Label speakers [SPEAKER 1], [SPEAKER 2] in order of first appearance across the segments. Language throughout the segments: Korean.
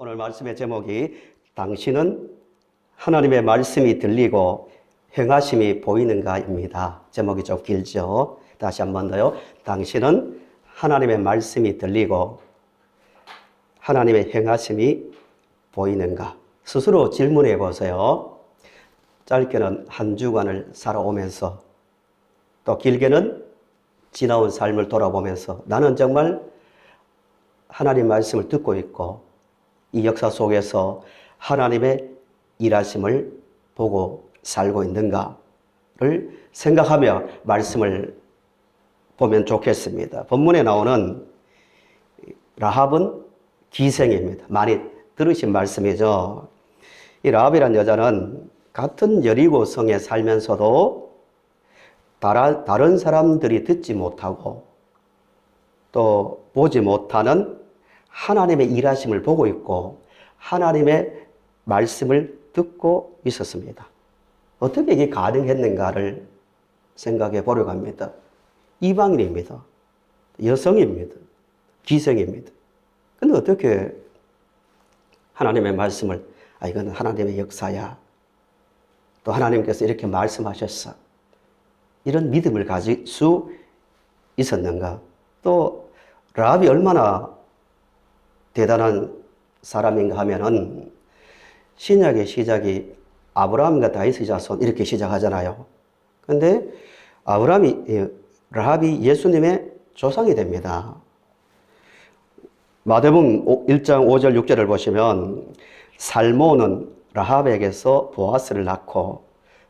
[SPEAKER 1] 오늘 말씀의 제목이 당신은 하나님의 말씀이 들리고 행하심이 보이는가입니다. 제목이 좀 길죠. 다시 한 번 더요. 당신은 하나님의 말씀이 들리고 하나님의 행하심이 보이는가? 스스로 질문해 보세요. 짧게는 한 주간을 살아오면서 또 길게는 지나온 삶을 돌아보면서 나는 정말 하나님 말씀을 듣고 있고 이 역사 속에서 하나님의 일하심을 보고 살고 있는가를 생각하며 말씀을 보면 좋겠습니다. 본문에 나오는 라합은 기생입니다. 많이 들으신 말씀이죠. 이 라합이라는 여자는 같은 여리고 성에 살면서도 다른 사람들이 듣지 못하고 또 보지 못하는 하나님의 일하심을 보고 있고 하나님의 말씀을 듣고 있었습니다. 어떻게 이게 가능했는가를 생각해 보려고 합니다. 이방인입니다. 여성입니다. 기생입니다. 근데 어떻게 하나님의 말씀을 이건 하나님의 역사야. 또 하나님께서 이렇게 말씀하셨어. 이런 믿음을 가질 수 있었는가? 또 라합이 얼마나 대단한 사람인가 하면은 신약의 시작이 아브라함과 다윗의 자손 이렇게 시작하잖아요. 그런데 라합이 예수님의 조상이 됩니다. 마태복음 1장 5절 6절을 보시면 살모는 라합에게서 보아스를 낳고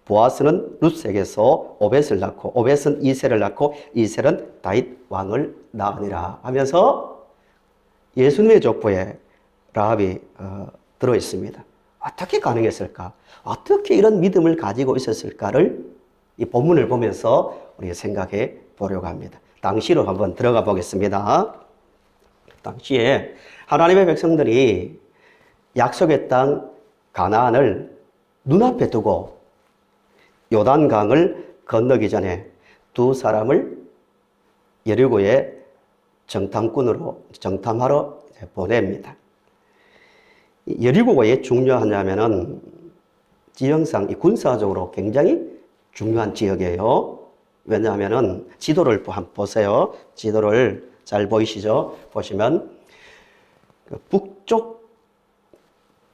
[SPEAKER 1] 보아스는 룻에게서 오벳을 낳고 오벳은 이세를 낳고 이세는 다윗 왕을 낳으니라 하면서 예수님의 족보에 라합이 들어있습니다. 어떻게 가능했을까? 어떻게 이런 믿음을 가지고 있었을까를 이 본문을 보면서 우리가 생각해 보려고 합니다. 당시로 한번 들어가 보겠습니다. 당시에 하나님의 백성들이 약속의 땅 가나안을 눈앞에 두고 요단강을 건너기 전에 두 사람을 여리고에 정탐하러 보냅니다. 여리고가 왜 중요하냐면은 지형상 군사적으로 굉장히 중요한 지역이에요. 왜냐하면은 지도를 한번 보세요. 지도를 잘 보이시죠? 보시면 북쪽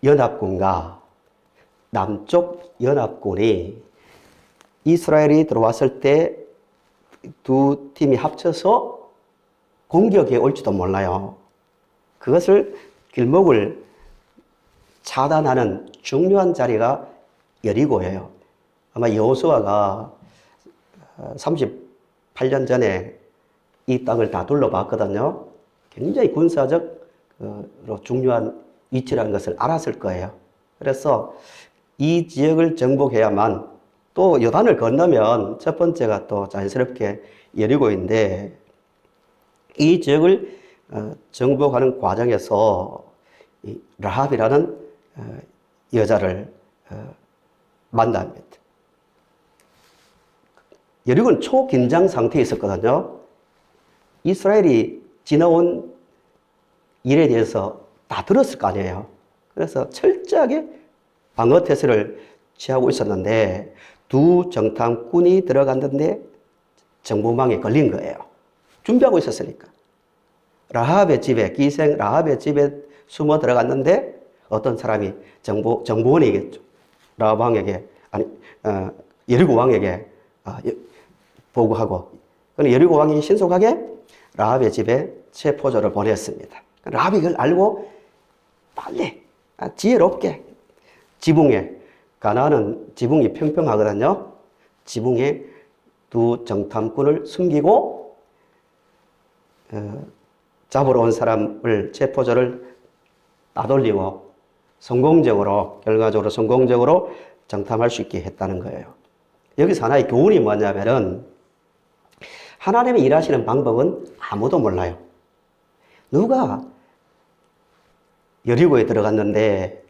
[SPEAKER 1] 연합군과 남쪽 연합군이 이스라엘이 들어왔을 때 두 팀이 합쳐서 공격에 올지도 몰라요. 그것을 길목을 차단하는 중요한 자리가 여리고예요. 아마 여호수아가 38년 전에 이 땅을 다 둘러봤거든요. 굉장히 군사적으로 중요한 위치라는 것을 알았을 거예요. 그래서 이 지역을 정복해야만 또 요단을 건너면 첫 번째가 또 자연스럽게 여리고인데 이 지역을 정복하는 과정에서 이 라합이라는 여자를 만납니다. 여리고는 초긴장 상태에 있었거든요. 이스라엘이 지나온 일에 대해서 다 들었을 거 아니에요. 그래서 철저하게 방어 태세를 취하고 있었는데 두 정탐꾼이 들어갔는데 정보망에 걸린 거예요. 준비하고 있었으니까. 기생 라합의 집에 숨어 들어갔는데 어떤 사람이 정보원이겠죠. 라합 왕에게, 여리고 왕에게 보고하고, 여리고 왕이 신속하게 라합의 집에 체포조를 보냈습니다. 라합이 이걸 알고 빨리 지혜롭게 가나안은 지붕이 평평하거든요. 지붕에 두 정탐꾼을 숨기고 잡으러 온 사람을 체포조를 따돌리고 결과적으로 성공적으로 정탐할 수 있게 했다는 거예요. 여기서 하나의 교훈이 뭐냐면은 하나님이 일하시는 방법은 아무도 몰라요. 누가 여리고에 들어갔는데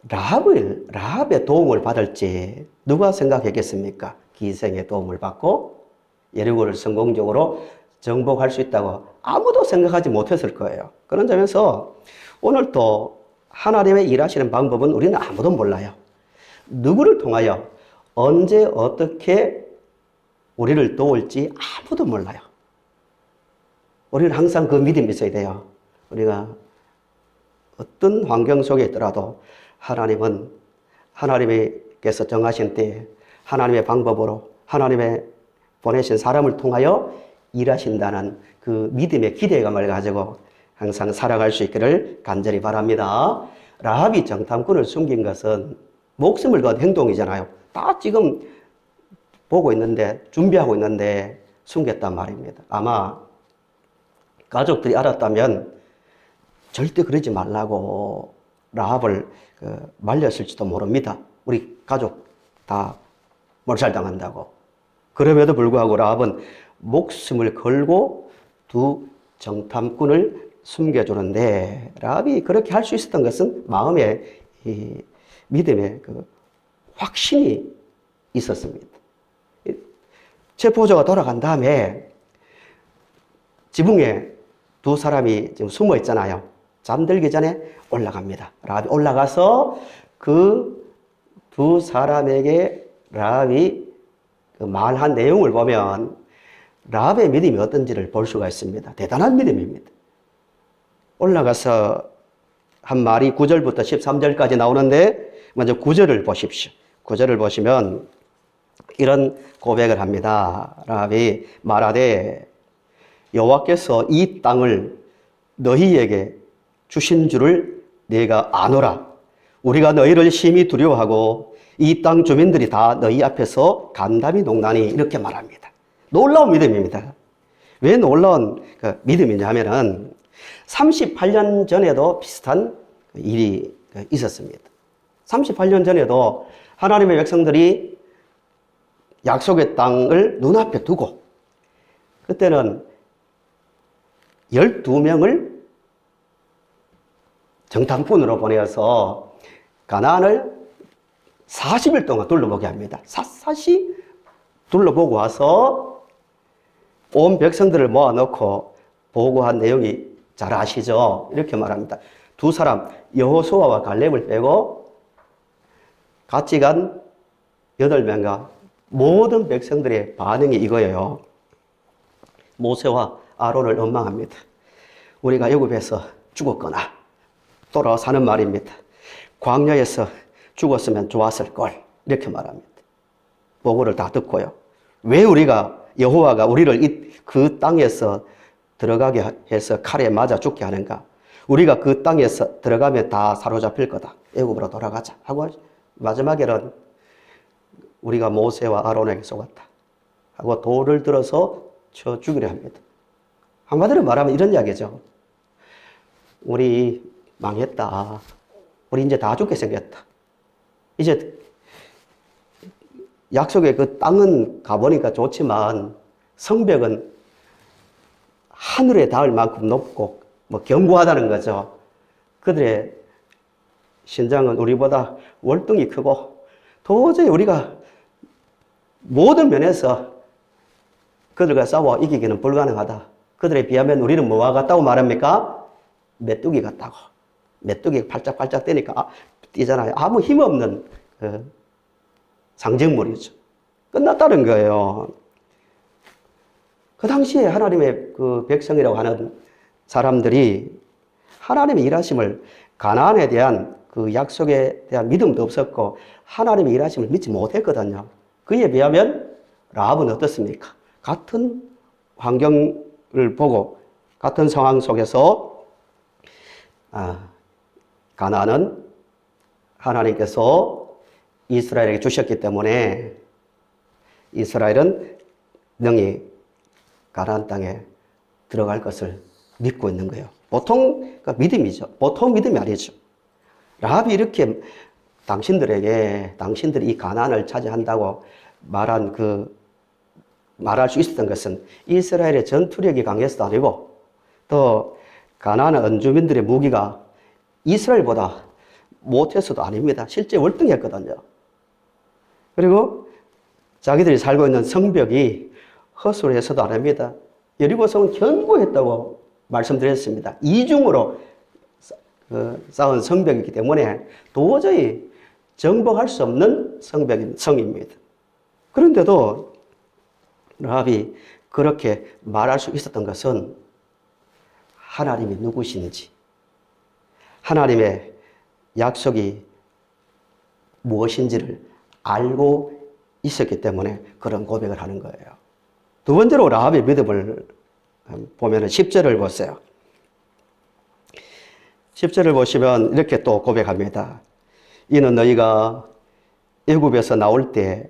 [SPEAKER 1] 라합의 도움을 받을지 누가 생각했겠습니까? 기생의 도움을 받고 여리고를 성공적으로 정복할 수 있다고 아무도 생각하지 못했을 거예요. 그런 점에서 오늘 또 하나님의 일하시는 방법은 우리는 아무도 몰라요. 누구를 통하여 언제 어떻게 우리를 도울지 아무도 몰라요. 우리는 항상 그 믿음이 있어야 돼요. 우리가 어떤 환경 속에 있더라도 하나님은 하나님께서 정하신 때에 하나님의 방법으로 하나님의 보내신 사람을 통하여 일하신다는 그 믿음의 기대감을 가지고 항상 살아갈 수 있기를 간절히 바랍니다. 라합이 정탐꾼을 숨긴 것은 목숨을 건 행동이잖아요. 다 지금 보고 있는데, 준비하고 있는데 숨겼단 말입니다. 아마 가족들이 알았다면 절대 그러지 말라고 라합을 말렸을지도 모릅니다. 우리 가족 다 몰살당한다고. 그럼에도 불구하고 라합은 목숨을 걸고 두 정탐꾼을 숨겨주는데, 라합이 그렇게 할 수 있었던 것은 마음에 믿음의 그 확신이 있었습니다. 체포자가 돌아간 다음에 지붕에 두 사람이 지금 숨어 있잖아요. 잠들기 전에 올라갑니다. 라합이 올라가서 그 두 사람에게 라합이 그 말한 내용을 보면 라합의 믿음이 어떤지를 볼 수가 있습니다. 대단한 믿음입니다. 올라가서 한 말이 9절부터 13절까지 나오는데 먼저 9절을 보십시오. 9절을 보시면 이런 고백을 합니다. 라합이 말하되 여호와께서 이 땅을 너희에게 주신 줄을 내가 아노라. 우리가 너희를 심히 두려워하고 이 땅 주민들이 다 너희 앞에서 간담이 녹나니. 이렇게 말합니다. 놀라운 믿음입니다. 왜 놀라운 믿음이냐 하면은 38년 전에도 비슷한 일이 있었습니다. 38년 전에도 하나님의 백성들이 약속의 땅을 눈앞에 두고 그때는 12명을 정탐꾼으로 보내어서 가나안을 40일 동안 둘러보게 합니다. 샅샅이 둘러보고 와서 온 백성들을 모아놓고 보고한 내용이 잘 아시죠? 이렇게 말합니다. 두 사람 여호수아와 갈렙을 빼고 같이 간 8명과 모든 백성들의 반응이 이거예요. 모세와 아론을 원망합니다. 우리가 애굽에서 죽었거나 돌아와서 하는 말입니다. 광야에서 죽었으면 좋았을 걸. 이렇게 말합니다. 보고를 다 듣고요. 왜 우리가 여호와가 우리를 그 땅에서 들어가게 해서 칼에 맞아 죽게 하는가? 우리가 그 땅에서 들어가면 다 사로잡힐 거다. 애굽으로 돌아가자 하고 마지막에는 우리가 모세와 아론에게 속았다 하고 돌을 들어서 쳐 죽이려 합니다. 한마디로 말하면 이런 이야기죠. 우리 망했다. 우리 이제 다 죽게 생겼다. 이제 약속의 그 땅은 가보니까 좋지만 성벽은 하늘에 닿을 만큼 높고 견고하다는 거죠. 그들의 신장은 우리보다 월등히 크고 도저히 우리가 모든 면에서 그들과 싸워 이기기는 불가능하다. 그들에 비하면 우리는 뭐와 같다고 말합니까? 메뚜기 같다고. 메뚜기가 팔짝팔짝 뛰니까 뛰잖아요. 아무 힘없는 상징물이죠. 끝났다는 거예요. 그 당시에 하나님의 그 백성이라고 하는 사람들이 하나님의 일하심을 가나안에 대한 그 약속에 대한 믿음도 없었고 하나님의 일하심을 믿지 못했거든요. 그에 비하면 라합은 어떻습니까? 같은 환경을 보고 같은 상황 속에서 가나안은 하나님께서 이스라엘에게 주셨기 때문에 이스라엘은 능히 가나안 땅에 들어갈 것을 믿고 있는 거예요. 보통 믿음이죠. 보통 믿음이 아니죠. 라합이 이렇게 당신들이 이 가나안을 차지한다고 말할 수 있었던 것은 이스라엘의 전투력이 강해서도 아니고 또 가나안 원주민들의 무기가 이스라엘보다 못해서도 아닙니다. 실제 월등했거든요. 그리고 자기들이 살고 있는 성벽이 허술해서도 아닙니다. 여리고성은 견고했다고 말씀드렸습니다. 이중으로 쌓은 성벽이기 때문에 도저히 정복할 수 없는 성입니다. 그런데도 라합이 그렇게 말할 수 있었던 것은 하나님이 누구신지, 하나님의 약속이 무엇인지를 알고 있었기 때문에 그런 고백을 하는 거예요. 두 번째로 라합의 믿음을 보면 10절을 보세요. 10절을 보시면 이렇게 또 고백합니다. 이는 너희가 애굽에서 나올 때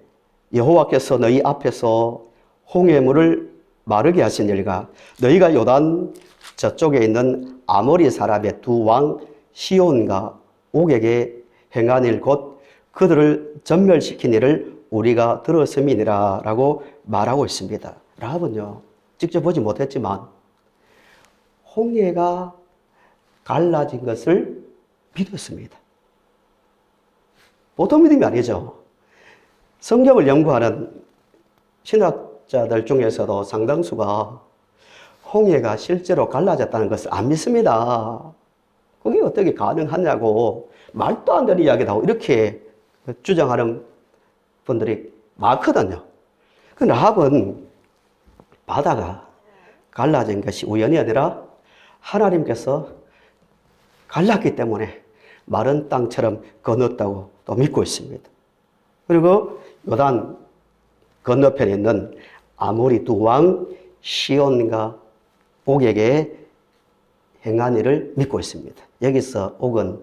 [SPEAKER 1] 여호와께서 너희 앞에서 홍해물을 마르게 하신 일과 너희가 요단 저쪽에 있는 아모리 사람의 두 왕 시온과 옥에게 행한 일 곧 그들을 전멸시킨 일을 우리가 들었음이니라 라고 말하고 있습니다. 라합은요, 직접 보지 못했지만 홍해가 갈라진 것을 믿었습니다. 보통 믿음이 아니죠. 성경을 연구하는 신학자들 중에서도 상당수가 홍해가 실제로 갈라졌다는 것을 안 믿습니다. 그게 어떻게 가능하냐고 말도 안 되는 이야기도 하고 이렇게 주장하는 분들이 많거든요. 그 라합은 바다가 갈라진 것이 우연이 아니라 하나님께서 갈랐기 때문에 마른 땅처럼 건넜다고 또 믿고 있습니다. 그리고 요단 건너편에 있는 아모리 두 왕 시온과 옥에게 행한 일을 믿고 있습니다. 여기서 옥은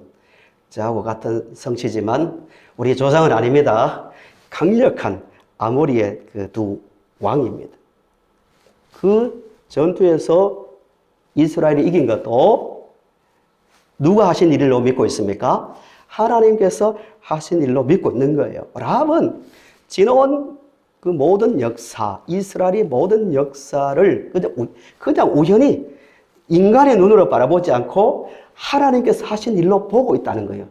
[SPEAKER 1] 저하고 같은 성씨지만 우리 조상은 아닙니다. 강력한 아모리의 그 두 왕입니다. 그 전투에서 이스라엘이 이긴 것도 누가 하신 일로 믿고 있습니까? 하나님께서 하신 일로 믿고 있는 거예요. 라합은 지나온 그 모든 역사, 이스라엘의 모든 역사를 그냥 우연히 인간의 눈으로 바라보지 않고 하나님께서 하신 일로 보고 있다는 거예요.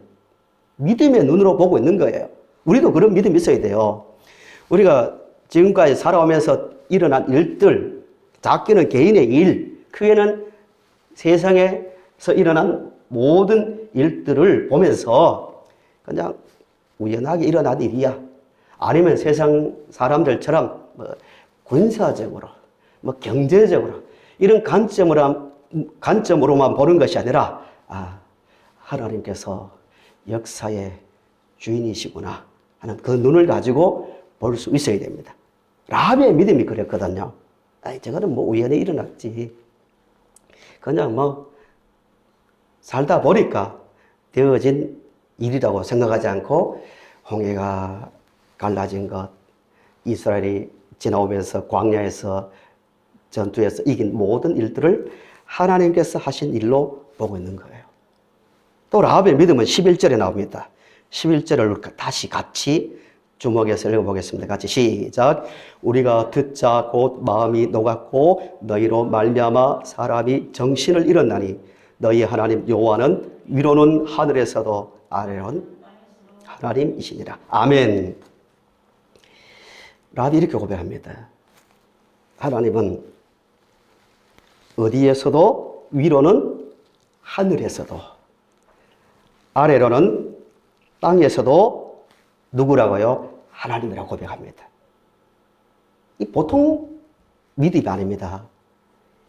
[SPEAKER 1] 믿음의 눈으로 보고 있는 거예요. 우리도 그런 믿음이 있어야 돼요. 우리가 지금까지 살아오면서 일어난 일들, 작게는 개인의 일, 크게는 세상에서 일어난 모든 일들을 보면서 그냥 우연하게 일어난 일이야. 아니면 세상 사람들처럼 군사적으로, 경제적으로 이런 관점으로만 보는 것이 아니라 하나님께서 역사의 주인이시구나 하는 그 눈을 가지고 볼 수 있어야 됩니다. 라합의 믿음이 그랬거든요. 저거는 우연히 일어났지. 그냥 살다 보니까 되어진 일이라고 생각하지 않고 홍해가 갈라진 것, 이스라엘이 지나오면서 광야에서 전투에서 이긴 모든 일들을 하나님께서 하신 일로 보고 있는 거예요. 또 라합의 믿음은 11절에 나옵니다. 11절을 다시 같이 주목해서 읽어보겠습니다. 같이 시작. 우리가 듣자 곧 마음이 녹았고 너희로 말미암아 사람이 정신을 잃었나니 너희 하나님 여호와는 위로는 하늘에서도 아래로는 하나님이시니라. 아멘. 라합이 이렇게 고백합니다. 하나님은 어디에서도 위로는 하늘에서도 아래로는 땅에서도 누구라고요? 하나님이라고 고백합니다. 이 보통 믿음이 아닙니다.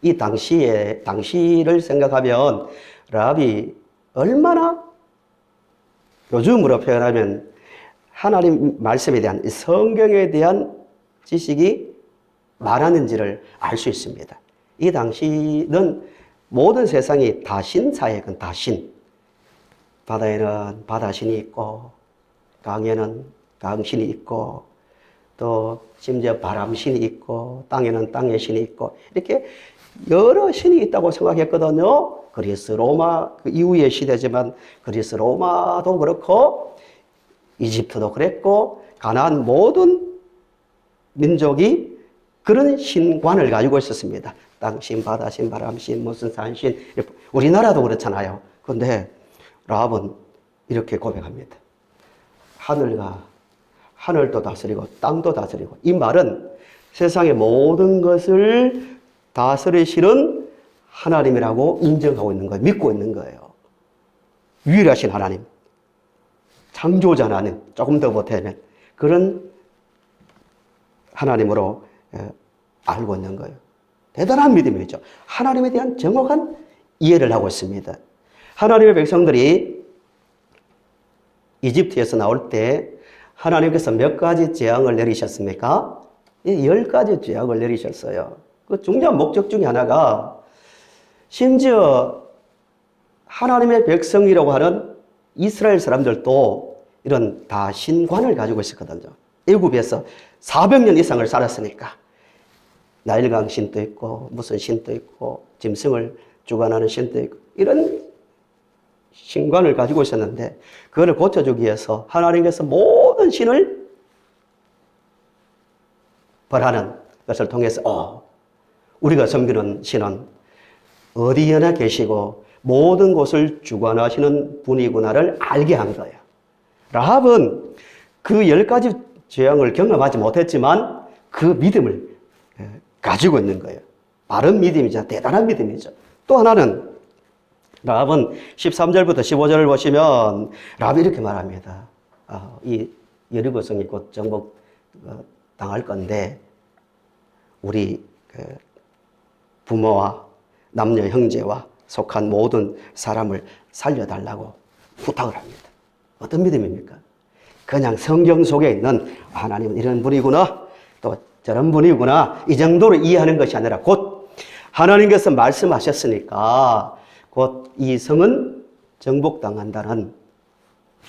[SPEAKER 1] 이 당시를 생각하면 라합이 얼마나 요즘으로 표현하면 하나님 말씀에 대한 성경에 대한 지식이 많았는지를 알 수 있습니다. 이 당시는 모든 세상이 다신사회건 다신. 바다에는 바다신이 있고 강에는 강신이 있고 또 심지어 바람신이 있고 땅에는 땅의 신이 있고 이렇게 여러 신이 있다고 생각했거든요. 그리스 로마 그 이후의 시대지만 그리스 로마도 그렇고 이집트도 그랬고 가나안 모든 민족이 그런 신관을 가지고 있었습니다. 땅신, 바다신, 바람신, 무슨 산신. 우리나라도 그렇잖아요. 그런데 라합은 이렇게 고백합니다. 하늘도 다스리고 땅도 다스리고, 이 말은 세상의 모든 것을 다스리시는 하나님이라고 인정하고 있는 거예요. 믿고 있는 거예요. 유일하신 하나님, 창조자 하나님, 조금 더 보태면 그런 하나님으로 알고 있는 거예요. 대단한 믿음이죠. 하나님에 대한 정확한 이해를 하고 있습니다. 하나님의 백성들이 이집트에서 나올 때 하나님께서 몇 가지 재앙을 내리셨습니까? 10가지 재앙을 내리셨어요. 그 중요한 목적 중에 하나가 심지어 하나님의 백성이라고 하는 이스라엘 사람들도 이런 다 신관을 가지고 있었거든요. 애굽에서 400년 이상을 살았으니까 나일강 신도 있고 무슨 신도 있고 짐승을 주관하는 신도 있고 이런 신관을 가지고 있었는데 그거를 고쳐주기 위해서 하나님께서 모든 신을 벌하는 것을 통해서 우리가 섬기는 신은 어디에나 계시고 모든 곳을 주관하시는 분이구나를 알게 한 거예요. 라합은 그 10가지 재앙을 경험하지 못했지만 그 믿음을 가지고 있는 거예요. 바른 믿음이죠. 대단한 믿음이죠. 또 하나는 라합은 13절부터 15절을 보시면 라합이 이렇게 말합니다. 이 여리고성이 곧 정복 당할 건데 우리 부모와 남녀 형제와 속한 모든 사람을 살려달라고 부탁을 합니다. 어떤 믿음입니까? 그냥 성경 속에 있는 하나님은 이런 분이구나 또 저런 분이구나 이 정도로 이해하는 것이 아니라 곧 하나님께서 말씀하셨으니까 곧 이 성은 정복당한다는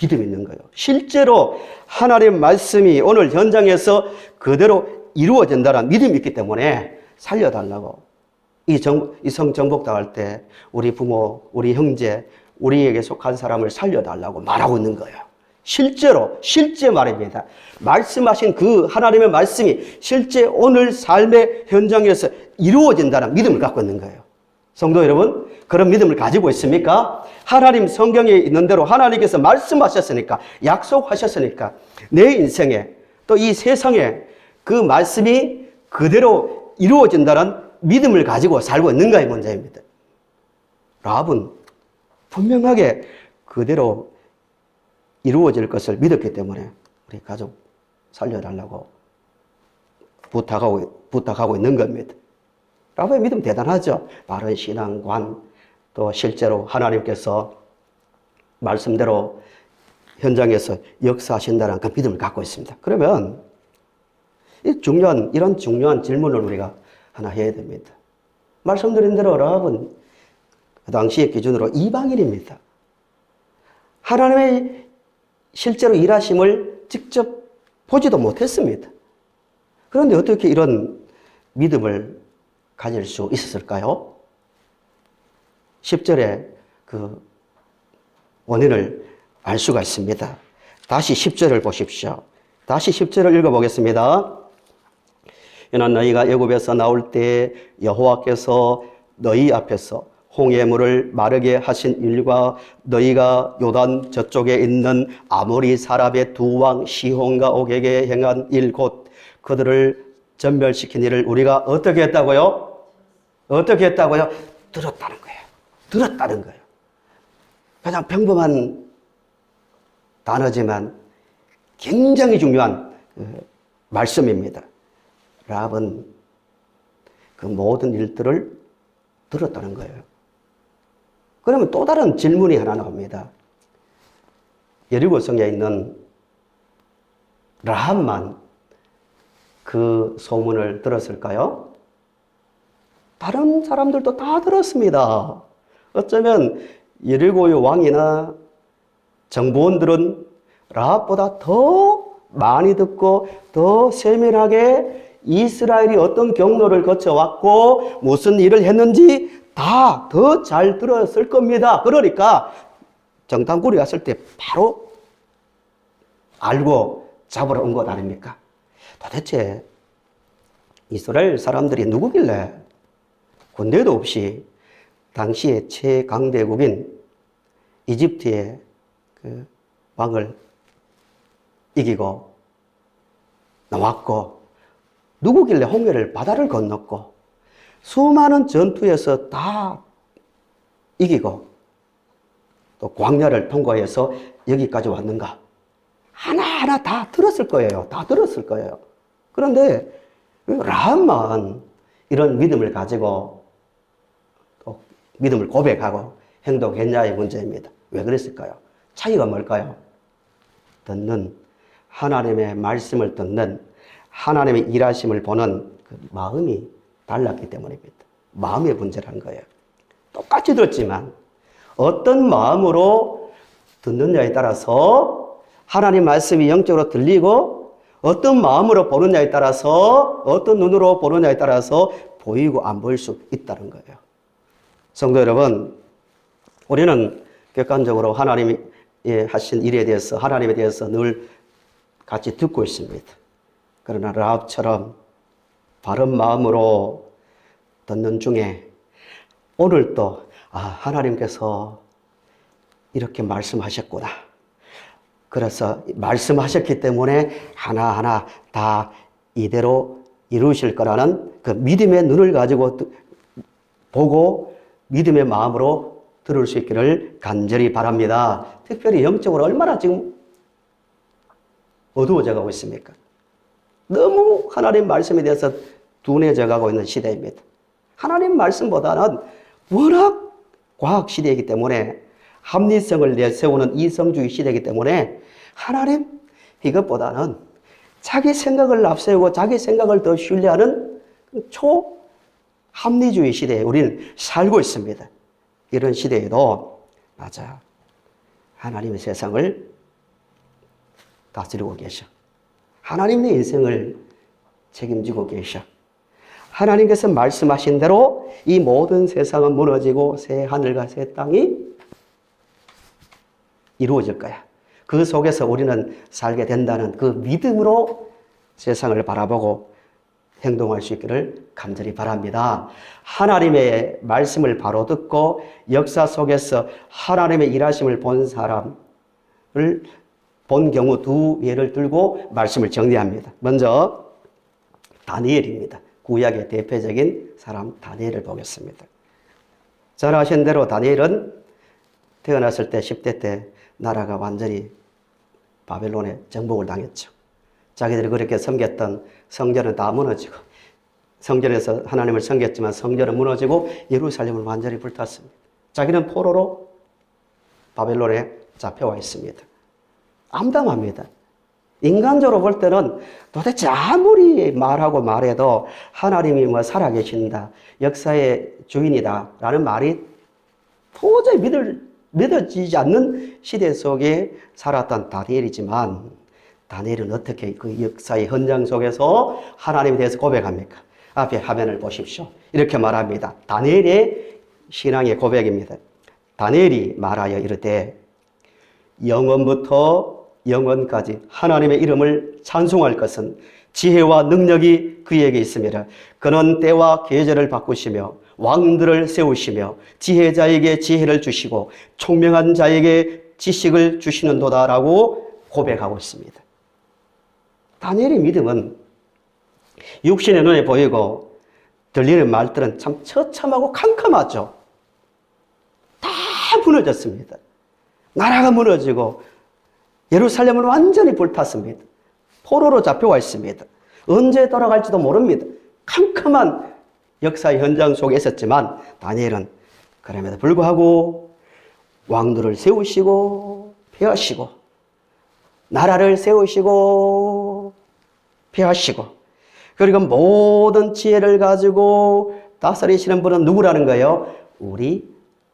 [SPEAKER 1] 믿음이 있는 거예요. 실제로 하나님 말씀이 오늘 현장에서 그대로 이루어진다는 믿음이 있기 때문에 살려달라고 이 성 정복당할 때 우리 부모, 우리 형제, 우리에게 속한 사람을 살려달라고 말하고 있는 거예요. 실제 말입니다. 말씀하신 그 하나님의 말씀이 실제 오늘 삶의 현장에서 이루어진다는 믿음을 갖고 있는 거예요. 성도 여러분, 그런 믿음을 가지고 있습니까? 하나님 성경에 있는 대로 하나님께서 말씀하셨으니까, 약속하셨으니까 내 인생에 또 이 세상에 그 말씀이 그대로 이루어진다는 믿음을 가지고 살고 있는가의 문제입니다. 라합은 분명하게 그대로 이루어질 것을 믿었기 때문에 우리 가족 살려달라고 부탁하고 있는 겁니다. 라합의 믿음 대단하죠. 바른 신앙관, 또 실제로 하나님께서 말씀대로 현장에서 역사하신다는 그 믿음을 갖고 있습니다. 그러면 이런 중요한 질문을 우리가 하나 해야 됩니다. 말씀드린 대로 라합은 그 당시의 기준으로 이방인입니다. 하나님의 실제로 일하심을 직접 보지도 못했습니다. 그런데 어떻게 이런 믿음을 가질 수 있었을까요? 10절에 그 원인을 알 수가 있습니다. 다시 10절을 보십시오. 다시 10절을 읽어보겠습니다. 이는 너희가 애굽에서 나올 때 여호와께서 너희 앞에서 홍해물을 마르게 하신 일과 너희가 요단 저쪽에 있는 아모리 사람의 두 왕 시혼과 옥에게 행한 일 곧 그들을 전멸시킨 일을 우리가 어떻게 했다고요? 어떻게 했다고요? 들었다는 거예요. 들었다는 거예요. 그냥 평범한 단어지만 굉장히 중요한 말씀입니다. 라합은 그 모든 일들을 들었다는 거예요. 그러면 또 다른 질문이 하나 나옵니다. 여리고성에 있는 라합만 그 소문을 들었을까요? 다른 사람들도 다 들었습니다. 어쩌면 여리고의 왕이나 정보원들은 라합보다 더 많이 듣고 더 세밀하게 이스라엘이 어떤 경로를 거쳐왔고 무슨 일을 했는지 다 더 잘 들었을 겁니다. 그러니까 정탐꾼이 왔을 때 바로 알고 잡으러 온 것 아닙니까? 도대체 이스라엘 사람들이 누구길래 군대도 없이 당시의 최강대국인 이집트의 그 왕을 이기고 나왔고 누구길래 홍해를 바다를 건넜고 수많은 전투에서 다 이기고 또 광야를 통과해서 여기까지 왔는가? 하나하나 다 들었을 거예요. 다 들었을 거예요. 그런데 라합만 이런 믿음을 가지고 또 믿음을 고백하고 행동했냐의 문제입니다. 왜 그랬을까요? 차이가 뭘까요? 듣는 하나님의 말씀을 듣는 하나님의 일하심을 보는 그 마음이 달랐기 때문입니다. 마음의 문제라는 거예요. 똑같이 들었지만 어떤 마음으로 듣느냐에 따라서 하나님 말씀이 영적으로 들리고 어떤 마음으로 보느냐에 따라서 어떤 눈으로 보느냐에 따라서 보이고 안 보일 수 있다는 거예요. 성도 여러분, 우리는 객관적으로 하나님이 하신 일에 대해서 하나님에 대해서 늘 같이 듣고 있습니다. 그러나 라합처럼 바른 마음으로 듣는 중에 오늘 또 하나님께서 이렇게 말씀하셨구나. 그래서 말씀하셨기 때문에 하나하나 다 이대로 이루실 거라는 그 믿음의 눈을 가지고 보고 믿음의 마음으로 들을 수 있기를 간절히 바랍니다. 특별히 영적으로 얼마나 지금 어두워져 가고 있습니까? 너무 하나님 말씀에 대해서 둔해져 가고 있는 시대입니다. 하나님 말씀보다는 워낙 과학 시대이기 때문에 합리성을 내세우는 이성주의 시대이기 때문에 하나님 이것보다는 자기 생각을 앞세우고 자기 생각을 더 신뢰하는 초합리주의 시대에 우리는 살고 있습니다. 이런 시대에도 맞아 하나님의 세상을 다스리고 계셔. 하나님의 인생을 책임지고 계셔. 하나님께서 말씀하신 대로 이 모든 세상은 무너지고 새 하늘과 새 땅이 이루어질 거야. 그 속에서 우리는 살게 된다는 그 믿음으로 세상을 바라보고 행동할 수 있기를 간절히 바랍니다. 하나님의 말씀을 바로 듣고 역사 속에서 하나님의 일하심을 본 사람을 본 경우 두 예를 들고 말씀을 정리합니다. 먼저 다니엘입니다. 구약의 대표적인 사람 다니엘을 보겠습니다. 잘 아신 대로 다니엘은 태어났을 때 10대 때 나라가 완전히 바벨론에 정복을 당했죠. 자기들이 그렇게 섬겼던 성전은 다 무너지고 성전에서 하나님을 섬겼지만 성전은 무너지고 예루살렘은 완전히 불탔습니다. 자기는 포로로 바벨론에 잡혀와 있습니다. 암담합니다. 인간적으로 볼 때는 도대체 아무리 말하고 말해도 하나님이 살아계신다, 역사의 주인이다 라는 말이 도저히 믿어지지 않는 시대 속에 살았던 다니엘이지만 다니엘은 어떻게 그 역사의 현장 속에서 하나님에 대해서 고백합니까? 앞에 화면을 보십시오. 이렇게 말합니다. 다니엘의 신앙의 고백입니다. 다니엘이 말하여 이르되 영원부터 영원까지 하나님의 이름을 찬송할 것은 지혜와 능력이 그에게 있습니다. 그는 때와 계절을 바꾸시며 왕들을 세우시며 지혜자에게 지혜를 주시고 총명한 자에게 지식을 주시는도다라고 고백하고 있습니다. 다니엘의 믿음은 육신의 눈에 보이고 들리는 말들은 참 처참하고 캄캄하죠. 다 무너졌습니다. 나라가 무너지고 예루살렘은 완전히 불탔습니다. 포로로 잡혀와 있습니다. 언제 돌아갈지도 모릅니다. 캄캄한 역사의 현장 속에 있었지만 다니엘은 그럼에도 불구하고 왕들을 세우시고 폐하시고 나라를 세우시고 폐하시고 그리고 모든 지혜를 가지고 다스리시는 분은 누구라는 거예요? 우리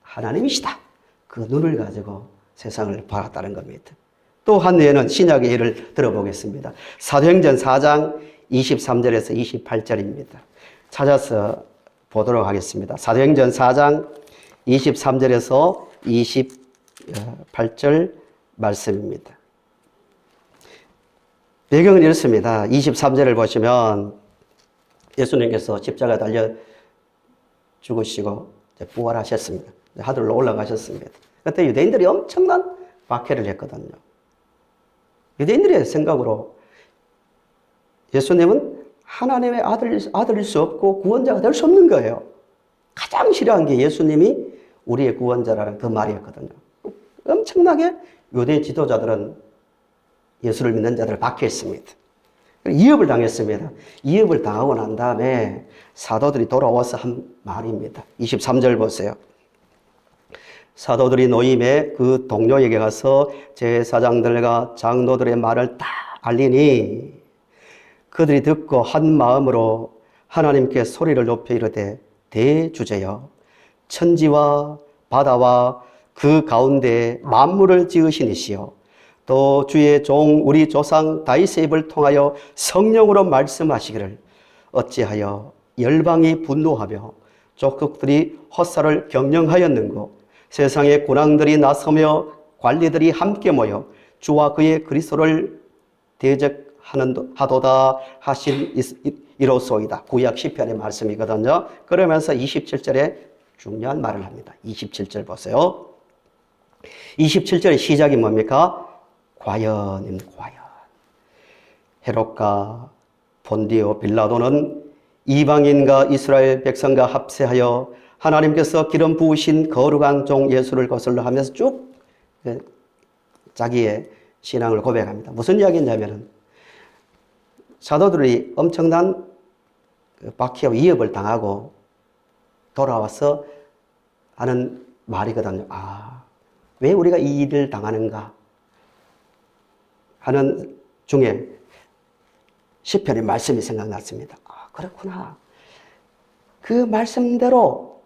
[SPEAKER 1] 하나님이시다. 그 눈을 가지고 세상을 바랐다는 겁니다. 또 한 예는 신약의 예를 들어보겠습니다. 사도행전 4장 23절에서 28절입니다. 찾아서 보도록 하겠습니다. 사도행전 4장 23절에서 28절 말씀입니다. 배경은 이렇습니다. 23절을 보시면 예수님께서 십자가에 달려 죽으시고 부활하셨습니다. 하늘로 올라가셨습니다. 그때 유대인들이 엄청난 박해를 했거든요. 유대인들의 생각으로 예수님은 하나님의 아들일 수 없고 구원자가 될 수 없는 거예요. 가장 싫어한 게 예수님이 우리의 구원자라는 그 말이었거든요. 엄청나게 유대 지도자들은 예수를 믿는 자들을 박해했습니다. 이협을 당했습니다. 이협을 당하고 난 다음에 사도들이 돌아와서 한 말입니다. 23절 보세요. 사도들이 노임에 그 동료에게 가서 제사장들과 장로들의 말을 다 알리니 그들이 듣고 한 마음으로 하나님께 소리를 높여 이르되 대주제여 천지와 바다와 그 가운데 만물을 지으신 이시여 또 주의 종 우리 조상 다윗의 입을 통하여 성령으로 말씀하시기를 어찌하여 열방이 분노하며 족속들이 헛살을 경영하였는고 세상의 군왕들이 나서며 관리들이 함께 모여 주와 그의 그리스도를 대적하도다 하신 이로소이다. 구약 시편의 말씀이거든요. 그러면서 27절에 중요한 말을 합니다. 27절 보세요. 27절의 시작이 뭡니까? 과연입니다. 과연. 헤롯과 본디오 빌라도는 이방인과 이스라엘 백성과 합세하여 하나님께서 기름 부으신 거룩한 종 예수를 거슬러 하면서 쭉 자기의 신앙을 고백합니다. 무슨 이야기냐면은 사도들이 엄청난 박해와 위협을 당하고 돌아와서 하는 말이거든요. 왜 우리가 이 일을 당하는가 하는 중에 시편의 말씀이 생각났습니다. 그렇구나. 그 말씀대로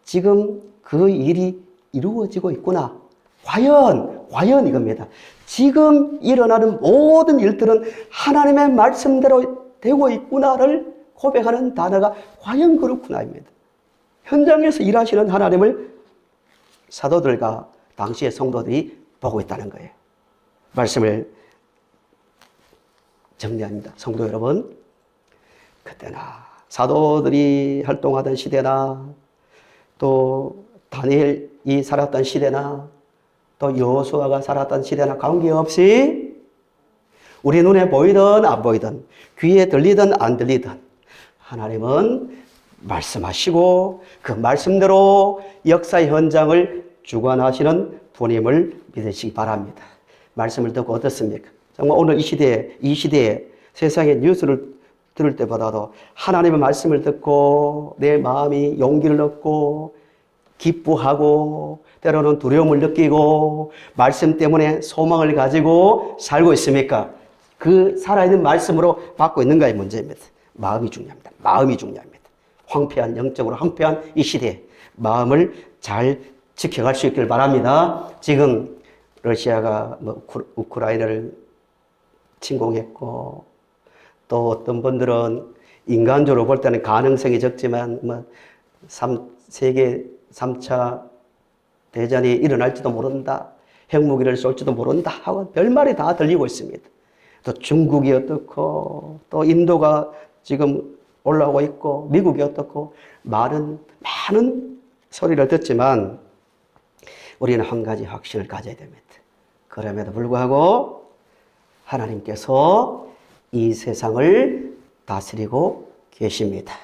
[SPEAKER 1] 지금 그 일이 이루어지고 있구나. 과연 이겁니다. 지금 일어나는 모든 일들은 하나님의 말씀대로 되고 있구나를 고백하는 단어가 과연 그렇구나입니다. 현장에서 일하시는 하나님을 사도들과 당시의 성도들이 보고 있다는 거예요. 말씀을 정리합니다. 성도 여러분, 그때나 사도들이 활동하던 시대나 또 다니엘이 살았던 시대나 또 여호수아가 살았던 시대나 관계없이 우리 눈에 보이든 안 보이든 귀에 들리든 안 들리든 하나님은 말씀하시고 그 말씀대로 역사의 현장을 주관하시는 분임을 믿으시기 바랍니다. 말씀을 듣고 어떻습니까? 정말 오늘 이 시대에 세상의 뉴스를 들을 때보다도 하나님의 말씀을 듣고 내 마음이 용기를 얻고 기뻐하고 때로는 두려움을 느끼고 말씀 때문에 소망을 가지고 살고 있습니까? 그 살아있는 말씀으로 받고 있는가의 문제입니다. 마음이 중요합니다. 마음이 중요합니다. 영적으로 황폐한 이 시대에 마음을 잘 지켜갈 수 있길 바랍니다. 지금 러시아가 우크라이나를 침공했고 또 어떤 분들은 인간적으로 볼 때는 가능성이 적지만 세계 3차 대전이 일어날지도 모른다. 핵무기를 쏠지도 모른다 하고 별말이 다 들리고 있습니다. 또 중국이 어떻고 또 인도가 지금 올라오고 있고 미국이 어떻고 많은 소리를 듣지만 우리는 한 가지 확신을 가져야 됩니다. 그럼에도 불구하고 하나님께서 이 세상을 다스리고 계십니다.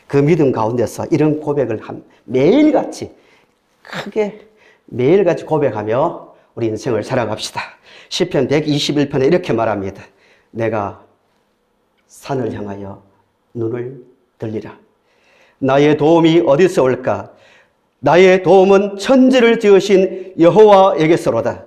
[SPEAKER 1] 그 믿음 가운데서 이런 고백을 매일같이 크게 매일같이 고백하며 우리 인생을 살아갑시다. 시편 121편에 이렇게 말합니다. 내가 산을 향하여 눈을 들리라. 나의 도움이 어디서 올까? 나의 도움은 천지를 지으신 여호와에게서로다.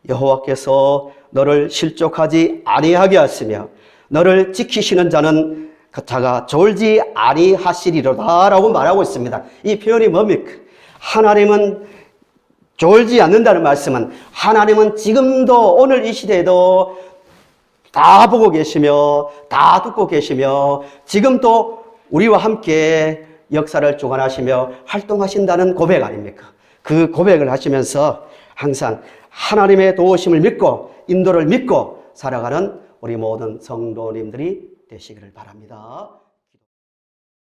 [SPEAKER 1] 여호와께서 너를 실족하지 아니하게 하시며 너를 지키시는 자는 자가 졸지 아니하시리로다 라고 말하고 있습니다. 이 표현이 뭡니까? 하나님은 졸지 않는다는 말씀은 하나님은 지금도 오늘 이 시대에도 다 보고 계시며 다 듣고 계시며 지금도 우리와 함께 역사를 주관하시며 활동하신다는 고백 아닙니까? 그 고백을 하시면서 항상 하나님의 도우심을 믿고 인도를 믿고 살아가는 우리 모든 성도님들이 되시기를 바랍니다.